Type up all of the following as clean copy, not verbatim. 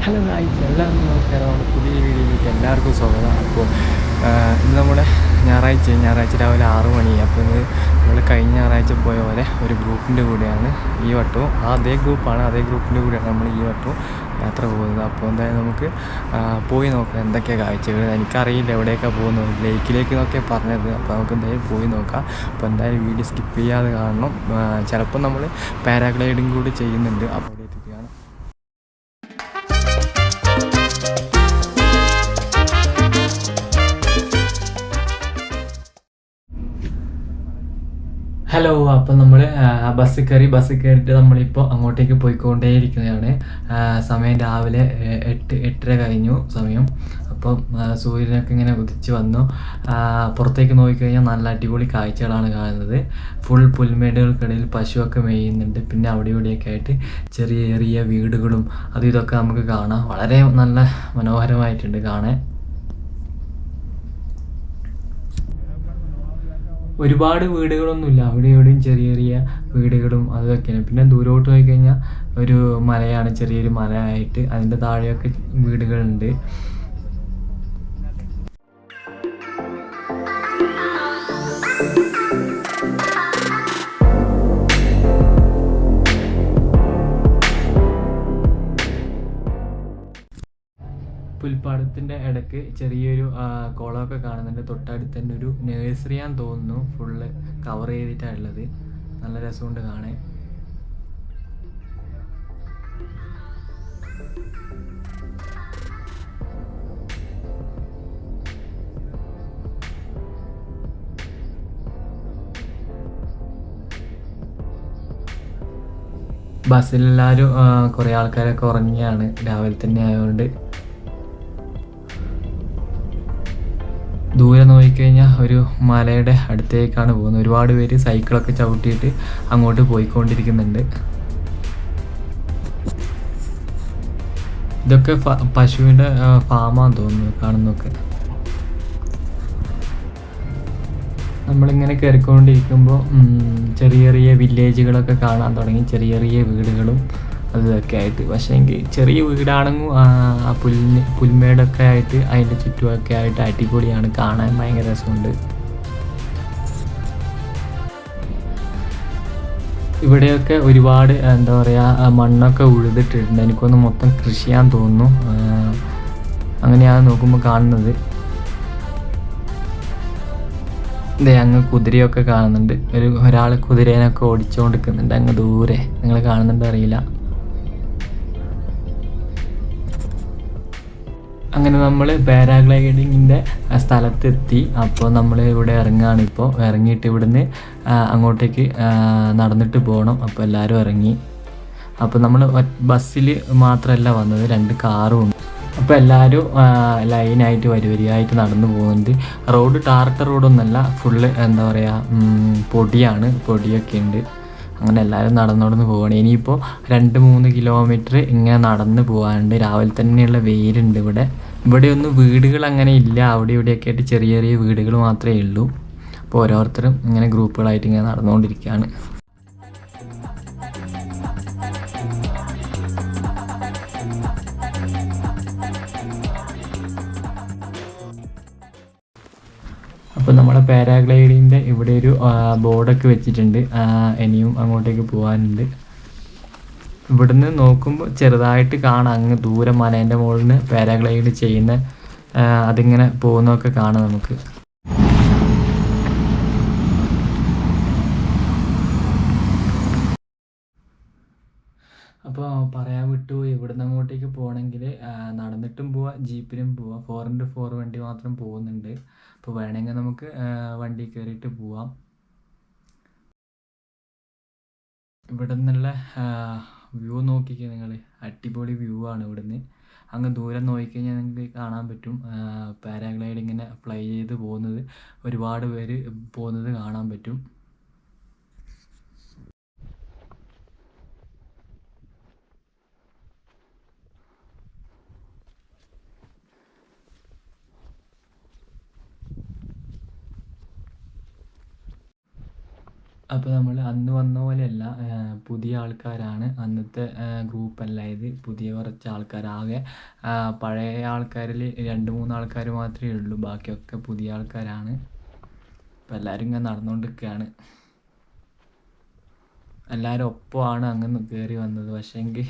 Hello guys, എല്ലാവർക്കും നമസ്കാരം. നമ്മുടെ പുതിയ വീഡിയോയിലേക്ക് എല്ലാവർക്കും സ്വാഗതം. അപ്പോൾ ഇന്ന് നമ്മുടെ ഞായറാഴ്ച രാവിലെ 6 മണി. അപ്പോൾ ഇന്ന് നമ്മൾ കഴിഞ്ഞ ഞായറാഴ്ച പോയ പോലെ ഒരു ഗ്രൂപ്പിൻ്റെ കൂടെയാണ് ഈ വട്ടവും. അതേ ഗ്രൂപ്പിൻ്റെ കൂടെയാണ് നമ്മൾ ഈ വട്ടവും യാത്ര പോകുന്നത്. അപ്പോൾ എന്തായാലും നമുക്ക് പോയി നോക്കാം എന്തൊക്കെയാണ് കാഴ്ചകൾ. എനിക്കറിയില്ല എവിടെയൊക്കെ പോകുന്നത്, ലേക്കിലേക്ക് എന്നൊക്കെ പറഞ്ഞത്. അപ്പോൾ നമുക്ക് എന്തായാലും പോയി നോക്കാം. അപ്പോൾ എന്തായാലും വീഡിയോ സ്കിപ്പ് ചെയ്യാതെ കാണണം. ചിലപ്പോൾ നമ്മൾ പാരാഗ്ലൈഡിങ് കൂടി ചെയ്യുന്നുണ്ട്. അപ്പോൾ അവിടെ എത്തിക്കുകയാണ്. ഹലോ, അപ്പം നമ്മൾ ബസ്സിൽ കയറിയിട്ട് നമ്മളിപ്പോൾ അങ്ങോട്ടേക്ക് പോയിക്കൊണ്ടേയിരിക്കുന്നതാണ്. സമയം രാവിലെ 8:30 കഴിഞ്ഞു സമയം. അപ്പം സൂര്യനൊക്കെ ഇങ്ങനെ ഉദിച്ച് വന്നു. പുറത്തേക്ക് നോക്കിക്കഴിഞ്ഞാൽ നല്ല അടിപൊളി കാഴ്ചകളാണ് കാണുന്നത്. ഫുൾ പുൽമേടുകൾക്കിടയിൽ പശുവൊക്കെ മേയുന്നുണ്ട്. പിന്നെ അവിടെ ഇവിടെയൊക്കെ ആയിട്ട് ചെറിയ ചെറിയ വീടുകളും അതും ഇതൊക്കെ നമുക്ക് കാണാം. വളരെ നല്ല മനോഹരമായിട്ടുണ്ട് കാണാൻ. ഒരുപാട് വീടുകളൊന്നുമില്ല, അവിടെ എവിടെയും ചെറിയ ചെറിയ വീടുകളും അതൊക്കെയാണ്. പിന്നെ ദൂരോട്ട് പോയി കഴിഞ്ഞാൽ ഒരു മലയാണ്, ചെറിയൊരു മലയായിട്ട് അതിൻ്റെ താഴെയൊക്കെ വീടുകളുണ്ട്. പുൽപ്പാടത്തിൻ്റെ ഇടയ്ക്ക് ചെറിയൊരു കുളമൊക്കെ കാണുന്നുണ്ട്. തൊട്ടടുത്ത് തന്നെ ഒരു നഴ്സറിയാന്ന് തോന്നുന്നു, ഫുള്ള് കവർ ചെയ്തിട്ടാണുള്ളത്. നല്ല രസമുണ്ട് കാണാൻ. ബസ്സിലെല്ലാവരും കുറേ ആൾക്കാരൊക്കെ ഉറങ്ങിയാണ്, രാവിലെ തന്നെ ആയതുകൊണ്ട്. ദൂരെ നോക്കിക്കഴിഞ്ഞാൽ ഒരു മലയുടെ അടുത്തേക്കാണ് പോകുന്നത്. ഒരുപാട് പേര് സൈക്കിളൊക്കെ ചവിട്ടിയിട്ട് അങ്ങോട്ട് പോയിക്കൊണ്ടിരിക്കുന്നുണ്ട്. ഇതൊക്കെ പശുവിൻ്റെ ഫാമാന്ന് തോന്നുന്നു കാണുന്നൊക്കെ. നമ്മളിങ്ങനെ കയറിക്കൊണ്ടിരിക്കുമ്പോൾ ചെറിയ ചെറിയ വില്ലേജുകളൊക്കെ കാണാൻ തുടങ്ങി, ചെറിയ ചെറിയ വീടുകളും അതൊക്കെ ആയിട്ട്. പക്ഷേ എങ്കിൽ ചെറിയ വീടാണെങ്കിൽ ആ പുൽമേടൊക്കെ ആയിട്ട് അതിൻ്റെ ചുറ്റുമൊക്കെ ആയിട്ട് അടിപൊളിയാണ് കാണാൻ, ഭയങ്കര രസമുണ്ട്. ഇവിടെയൊക്കെ ഒരുപാട് എന്താ പറയുക മണ്ണൊക്കെ ഉഴുതിട്ടിട്ടുണ്ട്. എനിക്കൊന്ന് മൊത്തം കൃഷിയാന്ന് തോന്നുന്നു, അങ്ങനെയാണ് നോക്കുമ്പോൾ കാണുന്നത്. ഇതേ അങ്ങ് കുതിരയൊക്കെ കാണുന്നുണ്ട്. ഒരാൾ കുതിരേനൊക്കെ ഓടിച്ചുകൊണ്ടിരിക്കുന്നുണ്ട് അങ്ങ് ദൂരെ, നിങ്ങൾ കാണുന്നുണ്ടോ അറിയില്ല. അങ്ങനെ നമ്മൾ പാരാഗ്ലൈഡിങ്ങിൻ്റെ സ്ഥലത്തെത്തി. അപ്പോൾ നമ്മൾ ഇവിടെ ഇറങ്ങുകയാണ്. ഇപ്പോൾ ഇറങ്ങിയിട്ട് ഇവിടുന്ന് അങ്ങോട്ടേക്ക് നടന്നിട്ട് പോകണം. അപ്പോൾ എല്ലാവരും ഇറങ്ങി. അപ്പോൾ നമ്മൾ ബസ്സിൽ മാത്രമല്ല വന്നത്, 2 കാറും ഉണ്ട്. അപ്പോൾ എല്ലാവരും ലൈനായിട്ട് വരിയായിട്ട് നടന്നു പോകുന്നുണ്ട്. റോഡ് ടാറിട്ട റോഡൊന്നുമല്ല, ഫുള്ള് എന്താ പറയുക പൊടിയൊക്കെ ഉണ്ട്. അങ്ങനെ എല്ലാവരും നടന്നു പോവുകയാണ്. ഇനിയിപ്പോൾ 2-3 കിലോമീറ്റർ ഇങ്ങനെ നടന്ന് പോകാനുണ്ട്. രാവിലെ തന്നെയുള്ള വെയിലുണ്ട് ഇവിടെയൊന്നും വീടുകൾ അങ്ങനെ ഇല്ല. അവിടെ ഇവിടെയൊക്കെ ആയിട്ട് ചെറിയ ചെറിയ വീടുകൾ മാത്രമേ ഉള്ളൂ. അപ്പോൾ ഓരോരുത്തരും ഇങ്ങനെ ഗ്രൂപ്പുകളായിട്ട് ഇങ്ങനെ നടന്നുകൊണ്ടിരിക്കുകയാണ്. അപ്പോൾ നമ്മുടെ പാരാഗ്ലൈഡിങ്ങിൻ്റെ ഇവിടെ ഒരു ബോർഡൊക്കെ വെച്ചിട്ടുണ്ട്. ഇനിയും അങ്ങോട്ടേക്ക് പോകാനുണ്ട്. ഇവിടുന്ന് നോക്കുമ്പോൾ ചെറുതായിട്ട് കാണാം, അങ്ങ് ദൂരെ മലേൻ്റെ മുകളിൽ നിന്ന് പാരാഗ്ലൈഡ് ചെയ്യുന്ന അതിങ്ങനെ പോകുന്നതൊക്കെ കാണാം നമുക്ക്. അപ്പോൾ പറയാൻ വിട്ടു, ഇവിടുന്ന് അങ്ങോട്ടേക്ക് പോകണമെങ്കിൽ നടന്നിട്ടും പോവാം, ജീപ്പിനും പോവാം. 4x4 വണ്ടി മാത്രം പോകുന്നുണ്ട്. അപ്പോൾ വേണമെങ്കിൽ നമുക്ക് വണ്ടി കയറിയിട്ട് പോവാം. ഇവിടെ നിന്നുള്ള വ്യൂ നോക്കിക്കുക നിങ്ങൾ, അടിപൊളി വ്യൂ ആണ് ഇവിടുന്ന്. അങ്ങ് ദൂരം നോക്കിക്കഴിഞ്ഞാൽ നിങ്ങൾക്ക് കാണാൻ പറ്റും പാരാഗ്ലൈഡ് ഇങ്ങനെ ഫ്ലൈ ചെയ്ത് പോകുന്നത്, ഒരുപാട് പേര് പോകുന്നത് കാണാൻ പറ്റും. അപ്പോൾ നമ്മൾ അന്ന് വന്ന പോലെയല്ല, പുതിയ ആൾക്കാരാണ്. അന്നത്തെ ഗ്രൂപ്പല്ല ഇത്. പുതിയ കുറച്ച് ആൾക്കാർ. ആകെ പഴയ ആൾക്കാരിൽ 2-3 ആൾക്കാർ മാത്രമേ ഉള്ളൂ. ബാക്കിയൊക്കെ പുതിയ ആൾക്കാരാണ്. അപ്പോൾ എല്ലാവരും ഇങ്ങനെ നടന്നുകൊണ്ടിരിക്കുകയാണ്. എല്ലാവരും ഒപ്പമാണ് അങ്ങനെ കയറി വന്നത്. പക്ഷേങ്കിൽ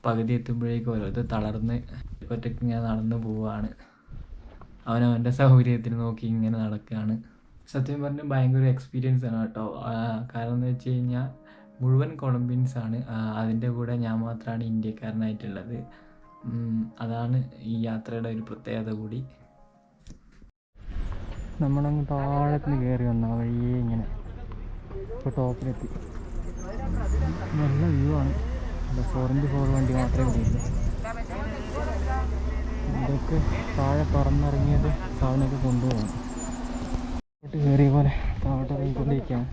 പകുതി എത്തുമ്പോഴേക്കും ഓരോരുത്തർ തളർന്ന് ഒറ്റയ്ക്ക് ഇങ്ങനെ നടന്നു പോവുകയാണ്. അവനവൻ്റെ സൗകര്യത്തിന് നോക്കി ഇങ്ങനെ നടക്കുകയാണ്. സത്യം പറഞ്ഞാൽ ഭയങ്കര എക്സ്പീരിയൻസ് ആണ് കേട്ടോ. കാരണം എന്ന് വെച്ച് കഴിഞ്ഞാൽ മുഴുവൻ കൊളംബിയൻസാണ്. അതിൻ്റെ കൂടെ ഞാൻ മാത്രമാണ് ഇന്ത്യക്കാരനായിട്ടുള്ളത്. അതാണ് ഈ യാത്രയുടെ ഒരു പ്രത്യേകത കൂടി. നമ്മളങ്ങ് താഴത്തിന് കയറി വന്ന വഴിയേ ഇങ്ങനെ ഇപ്പോൾ ടോപ്പിലെത്തി. നല്ല വ്യൂ ആണ്. 4x4 വണ്ടി മാത്രമേ ഉള്ളൂ. ഇതൊക്കെ താഴെ പറന്നിറങ്ങിയത് സാധനമൊക്കെ കൊണ്ടുപോകണം. ഇങ്ങോട്ട് കയറിയ പോലെ താഴോട്ട് ഇറങ്ങിക്കൊണ്ടിരിക്കുകയാണ്.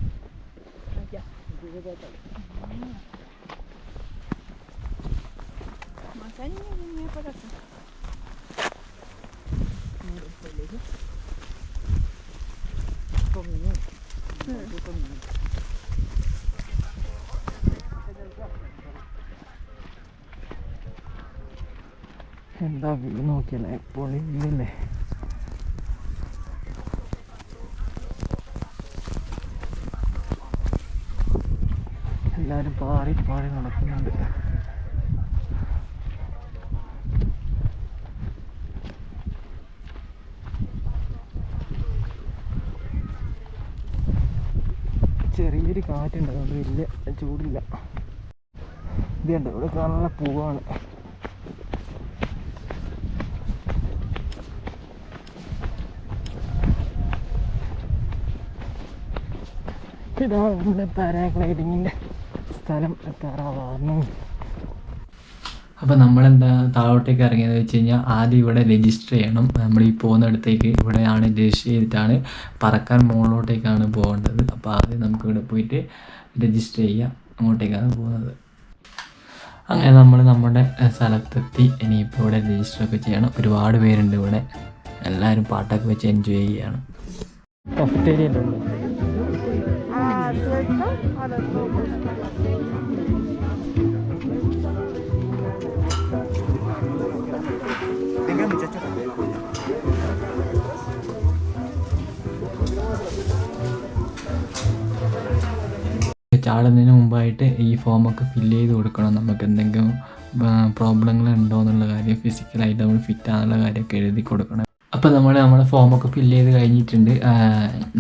എന്താ വ്യൂ നോക്കിയല്ലേ, എപ്പോഴും ഇല്ലല്ലേ. എല്ലാവരും പാറി പാറി നടക്കുന്നുണ്ട്. ചെറിയൊരു കാറ്റുണ്ട്, അതുകൊണ്ട് വലിയ ചൂടില്ല. ഇത് കണ്ടോ, ഇവിടെ നല്ല പൂവാണ്. ഇതാണ് നമ്മുടെ പാരാഗ്ലൈഡിങ്ങിൻ്റെ സ്ഥലം എത്താറാവുന്നു. അപ്പോൾ നമ്മളെന്താ താഴോട്ടേക്ക് ഇറങ്ങിയെന്ന് വെച്ച് കഴിഞ്ഞാൽ ആദ്യം ഇവിടെ രജിസ്റ്റർ ചെയ്യണം. നമ്മൾ ഈ പോകുന്നിടത്തേക്ക് ഇവിടെയാണ് രജിസ്റ്റർ ചെയ്തിട്ടാണ് പറക്കാൻ മുകളിലോട്ടേക്കാണ് പോകേണ്ടത്. അപ്പോൾ ആദ്യം നമുക്ക് ഇവിടെ പോയിട്ട് രജിസ്റ്റർ ചെയ്യുക. അങ്ങോട്ടേക്കാണ് പോകുന്നത്. അങ്ങനെ നമ്മൾ നമ്മുടെ സ്ഥലത്തെത്തി. ഇനിയിപ്പോൾ ഇവിടെ രജിസ്റ്ററൊക്കെ ചെയ്യണം. ഒരുപാട് പേരുണ്ട് ഇവിടെ. എല്ലാവരും പാട്ടൊക്കെ വെച്ച് എൻജോയ് ചെയ്യുകയാണ്. കഫറ്റേരിയല്ലോ. ചാടുന്നതിന് മുമ്പായിട്ട് ഈ ഫോമൊക്കെ ഫില്ല് ചെയ്ത് കൊടുക്കണം. നമുക്ക് എന്തെങ്കിലും പ്രോബ്ലങ്ങൾ ഉണ്ടോ എന്നുള്ള കാര്യം, ഫിസിക്കലായിട്ട് നമ്മൾ ഫിറ്റ് ആണെന്നുള്ള കാര്യമൊക്കെ എഴുതി കൊടുക്കണം. അപ്പോൾ നമ്മുടെ ഫോമൊക്കെ ഫില്ല് ചെയ്ത് കഴിഞ്ഞിട്ടുണ്ട്.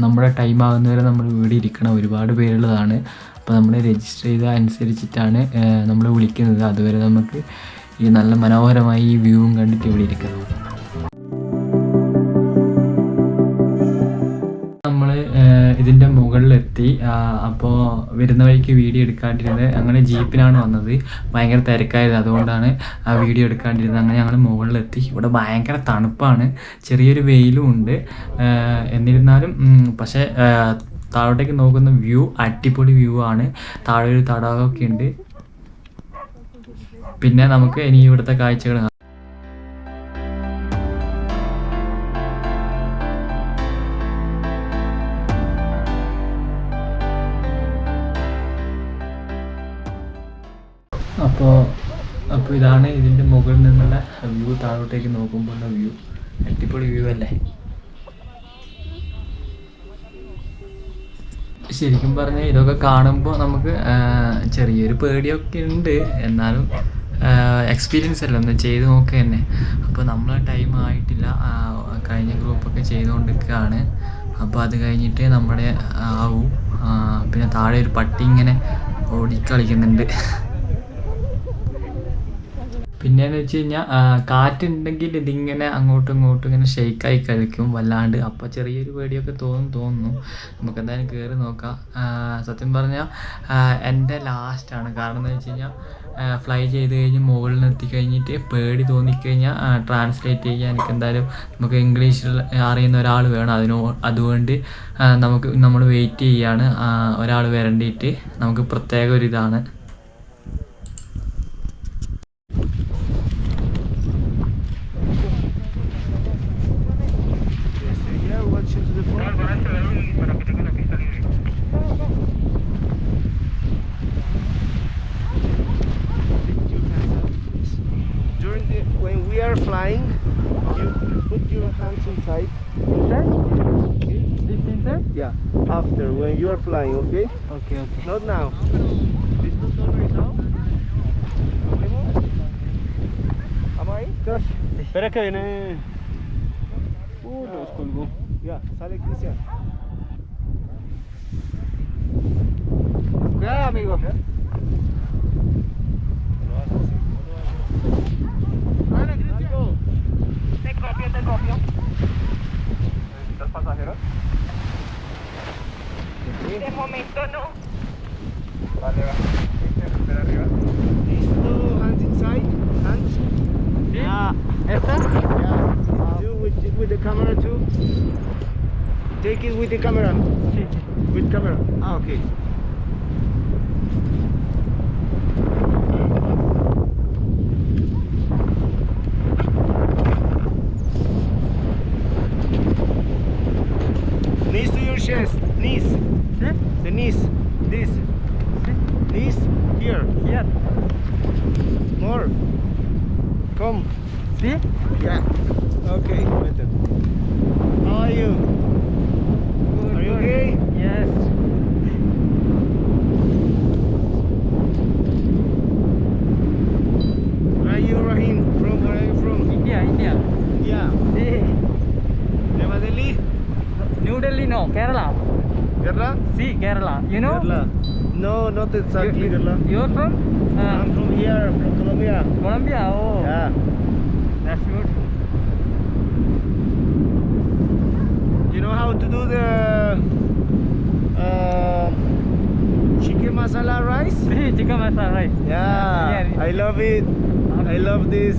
നമ്മുടെ ടൈം ആകുന്നവരെ നമ്മൾ ഇവിടെ ഇരിക്കണം. ഒരുപാട് പേരുള്ളതാണ്. അപ്പോൾ നമ്മൾ രജിസ്റ്റർ ചെയ്ത അനുസരിച്ചിട്ടാണ് നമ്മൾ വിളിക്കുന്നത്. അതുവരെ നമുക്ക് ഈ നല്ല മനോഹരമായി ഈ വ്യൂവും കണ്ടിട്ട് ഇവിടെ ഇരിക്കണം. നമ്മൾ ഇതിൻ്റെ മുകളിലെത്തി. അപ്പോൾ വരുന്ന വഴിക്ക് വീഡിയോ എടുക്കാണ്ടിരുന്നത്, അങ്ങനെ ജീപ്പിനാണ് വന്നത്. ഭയങ്കര തിരക്കായിരുന്നു, അതുകൊണ്ടാണ് ആ വീഡിയോ എടുക്കാണ്ടിരുന്നത്. അങ്ങനെ ഞങ്ങൾ മുകളിലെത്തി. ഇവിടെ ഭയങ്കര തണുപ്പാണ്, ചെറിയൊരു വെയിലും ഉണ്ട്. എന്നിരുന്നാലും പക്ഷേ താഴോട്ടേക്ക് നോക്കുന്ന വ്യൂ അടിപൊളി വ്യൂ ആണ്. താഴെ ഒരു തടാകമൊക്കെ ഉണ്ട്. പിന്നെ നമുക്ക് ഇനി ഇവിടുത്തെ കാഴ്ചകൾ കാണാം. അപ്പോൾ ഇതാണ് ഇതിൻ്റെ മുകളിൽ നിന്നുള്ള വ്യൂ. താഴോട്ടേക്ക് നോക്കുമ്പോൾ വ്യൂ അടിപൊളി വ്യൂ അല്ലേ. ശരിക്കും പറഞ്ഞാൽ ഇതൊക്കെ കാണുമ്പോൾ നമുക്ക് ചെറിയൊരു പേടിയൊക്കെ ഉണ്ട്. എന്നാലും എക്സ്പീരിയൻസ് അല്ല, ഒന്ന് ചെയ്ത് നോക്കുക തന്നെ. അപ്പോൾ നമ്മൾ ടൈം ആയിട്ടില്ല. കഴിഞ്ഞ ഗ്രൂപ്പൊക്കെ ചെയ്തുകൊണ്ടിരിക്കുകയാണ്. അപ്പോൾ അത് കഴിഞ്ഞിട്ട് നമ്മുടെ ആവും. പിന്നെ താഴെ ഒരു പട്ടി ഇങ്ങനെ ഓടിക്കളിക്കുന്നുണ്ട്. പിന്നെയെന്ന് വെച്ച് കഴിഞ്ഞാൽ കാറ്റുണ്ടെങ്കിൽ ഇതിങ്ങനെ അങ്ങോട്ടും ഇങ്ങോട്ടും ഇങ്ങനെ ഷെയ്ക്കായി കളിക്കും വല്ലാണ്ട്. അപ്പോൾ ചെറിയൊരു പേടിയൊക്കെ തോന്നുന്നു. നമുക്ക് എന്തായാലും കയറി നോക്കാം. സത്യം പറഞ്ഞാൽ എൻ്റെ ലാസ്റ്റാണ്. കാരണം എന്ന് വെച്ച് കഴിഞ്ഞാൽ ഫ്ലൈ ചെയ്ത് കഴിഞ്ഞ് മുകളിൽ നിന്ന് എത്തിക്കഴിഞ്ഞിട്ട് പേടി തോന്നിക്കഴിഞ്ഞാൽ ട്രാൻസ്ലേറ്റ് ചെയ്യാൻ എനിക്ക് എന്തായാലും നമുക്ക് ഇംഗ്ലീഷിൽ അറിയുന്ന ഒരാൾ വേണം. അതുകൊണ്ട് നമ്മൾ വെയിറ്റ് ചെയ്യാണ്. ഒരാൾ വരണ്ടിയിട്ട് നമുക്ക് പ്രത്യേക ഒരു ഇതാണ്. put your hands inside. Inside? This inside? Yeah. After, when you are flying, okay? Okay, okay. Not now. ¿Vamos ahí? Espera que viene. Los colgó. Ya, sale Cristian. Cuidado, amigo. Te copio. ¿Necesitas pasajeros? De momento no. Vale, va. Espera arriba. Listo, hands inside. Hands. Yeah. Esta? Yeah. Do with the camera too. Take it with the camera. With camera. Okay. Knees to your chest. Knees. See? The knees. This. Knees. Here. Here. More. Come. See? Yeah. Okay. Better. How are you? Good, Are you good. okay? Yes. Where are you, Rahim? Where are you from? India, India. Yeah. See? Nueva Delhi? New Delhi, no. Kerala. Kerala? See, Kerala. You know? Kerala. No, not exactly Kerala. You're from? I'm from here, from Colombia. Colombia. Oh. Yeah. That's good. You know how to do the chicken masala rice? See, chicken masala rice. Yeah, Yeah. I love it. I love this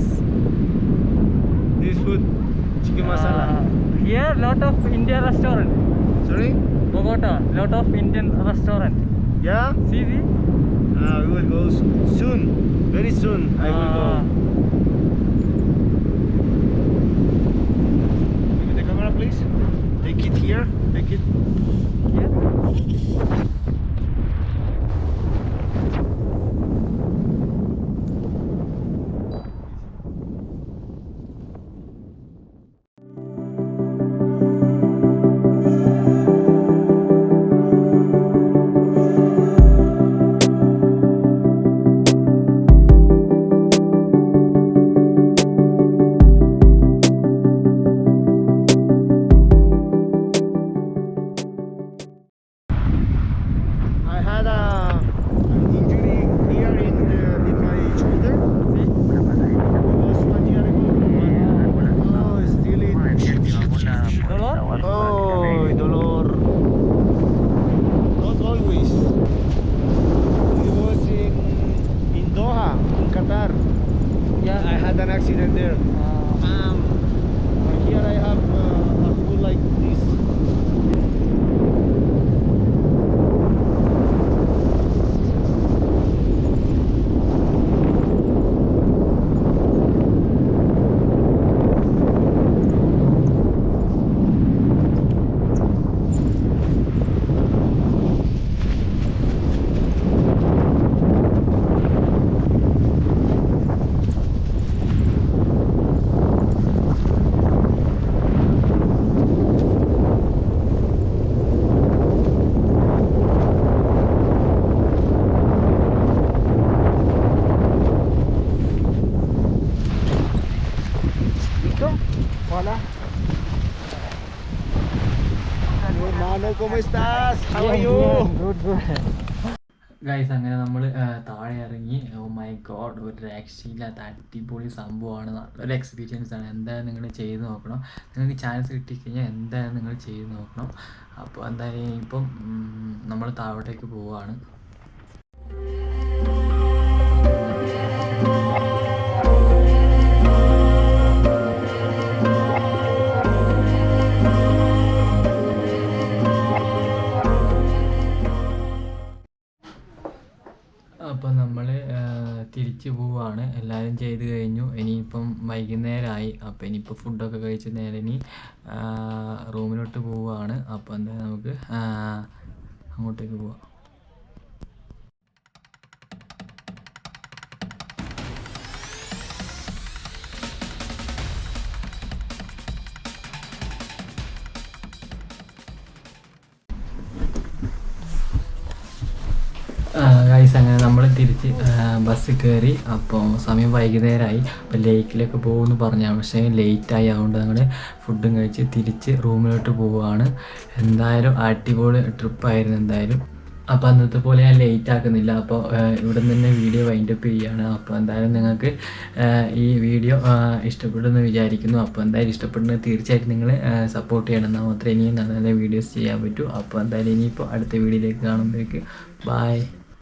food, chicken masala. Here, lot of Indian restaurant. Sorry? Bogota, lot of Indian restaurant. Yeah? See, see? We will go soon. Very soon I will go. Give me the camera, please. Take it here. Take it. Here. I had an injury here in my shoulder. It was 1 year ago. Oh, still it. Dolor? Oh, dolor. Not always. It was in Doha, in Qatar. Yeah. I had an accident there. Here I have a pool like this. Hola. Hermano, ¿cómo estás? How are you? Good, good. Guys അങ്ങനെ നമ്മൾ താഴെ ഇറങ്ങി. Oh my God, ഒരു രക്ഷയില്ലാത്ത അടിപൊളി സംഭവമാണ്. നല്ലൊരു experience ആണ്. എന്തായാലും നിങ്ങൾ ചെയ്ത് നോക്കണം. നിങ്ങൾക്ക് ചാൻസ് കിട്ടിക്കഴിഞ്ഞാൽ എന്തായാലും നിങ്ങൾ ചെയ്ത് നോക്കണം. അപ്പോൾ എന്തായാലും ഇപ്പം നമ്മൾ താഴോട്ടേക്ക് പോവുകയാണ്. അപ്പം നമ്മൾ തിരിച്ചു പോവുകയാണ്. എല്ലാവരും ചെയ്ത് കഴിഞ്ഞു. ഇനിയിപ്പം വൈകുന്നേരമായി. അപ്പോൾ ഇനിയിപ്പോൾ ഫുഡൊക്കെ കഴിച്ച് നേരെ ഇനി റൂമിലോട്ട് പോവുകയാണ്. അപ്പോൾ എന്തായാലും നമുക്ക് അങ്ങോട്ടേക്ക് പോവാം. ഗൈസ് അങ്ങനെ നമ്മൾ തിരിച്ച് ബസ് കയറി. അപ്പോൾ സമയം വൈകുന്നേരമായി. അപ്പോൾ ലേക്കിലൊക്കെ പോകുമെന്ന് പറഞ്ഞാണ്, പക്ഷേ ലേറ്റായി. അതുകൊണ്ട് ഞങ്ങൾ ഫുഡും കഴിച്ച് തിരിച്ച് റൂമിലോട്ട് പോവുകയാണ്. എന്തായാലും അടിപൊളി ട്രിപ്പായിരുന്നു എന്തായാലും. അപ്പോൾ അന്നത്തെ പോലെ ഞാൻ ലേറ്റ് ആക്കുന്നില്ല. അപ്പോൾ ഇവിടെ നിന്ന് തന്നെ വീഡിയോ വൈൻഡപ്പ് ചെയ്യുകയാണ്. അപ്പോൾ എന്തായാലും നിങ്ങൾക്ക് ഈ വീഡിയോ ഇഷ്ടപ്പെടുമെന്ന് വിചാരിക്കുന്നു. അപ്പോൾ എന്തായാലും ഇഷ്ടപ്പെടുന്നത് തീർച്ചയായിട്ടും നിങ്ങൾ സപ്പോർട്ട് ചെയ്യണം. എന്നാൽ മാത്രമേ ഇനിയും നല്ല നല്ല വീഡിയോസ് ചെയ്യാൻ പറ്റൂ. അപ്പോൾ എന്തായാലും ഇനിയിപ്പോൾ അടുത്ത വീഡിയോയിലേക്ക് കാണുമ്പോഴേക്ക് ബൈ.